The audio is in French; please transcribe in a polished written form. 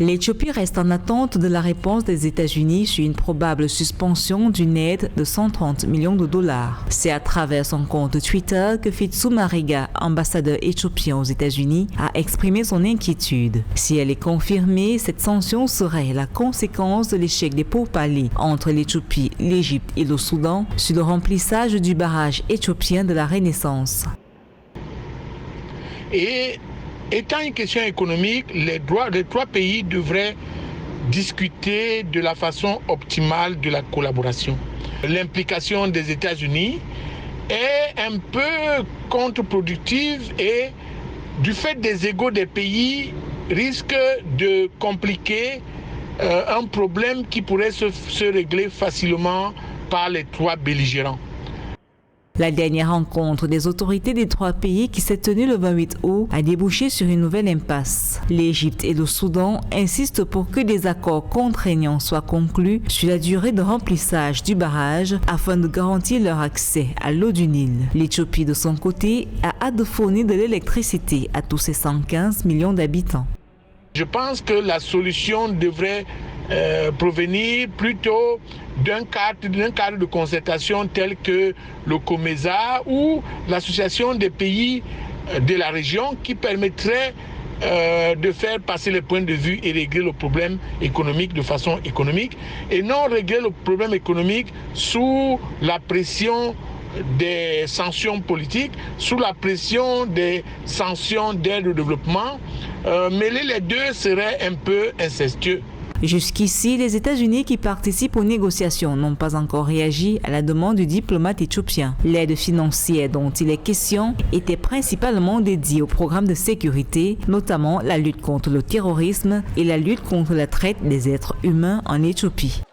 L'Éthiopie reste en attente de la réponse des États-Unis sur une probable suspension d'une aide de 130 millions de dollars. C'est à travers son compte Twitter que Fitsum Mariga, ambassadeur éthiopien aux États-Unis, a exprimé son inquiétude. Si elle est confirmée, cette sanction serait la conséquence de l'échec des pourparlers entre l'Éthiopie, l'Égypte et le Soudan sur le remplissage du barrage éthiopien de la Renaissance. Et étant une question économique, les trois pays devraient discuter de la façon optimale de la collaboration. L'implication des États-Unis est un peu contre-productive et du fait des égos des pays risque de compliquer un problème qui pourrait se régler facilement par les trois belligérants. La dernière rencontre des autorités des trois pays qui s'est tenue le 28 août a débouché sur une nouvelle impasse. L'Égypte et le Soudan insistent pour que des accords contraignants soient conclus sur la durée de remplissage du barrage afin de garantir leur accès à l'eau du Nil. L'Éthiopie, de son côté, a hâte de fournir de l'électricité à tous ses 115 millions d'habitants. Je pense que la solution devrait provenir plutôt d'un cadre de concertation tel que le COMESA ou l'association des pays de la région qui permettrait de faire passer les points de vue et régler le problème économique de façon économique et non régler le problème économique sous la pression des sanctions politiques, sous la pression des sanctions d'aide au développement. Mêler les deux serait un peu incestueux. Jusqu'ici, les États-Unis qui participent aux négociations n'ont pas encore réagi à la demande du diplomate éthiopien. L'aide financière dont il est question était principalement dédiée au programme de sécurité, notamment la lutte contre le terrorisme et la lutte contre la traite des êtres humains en Éthiopie.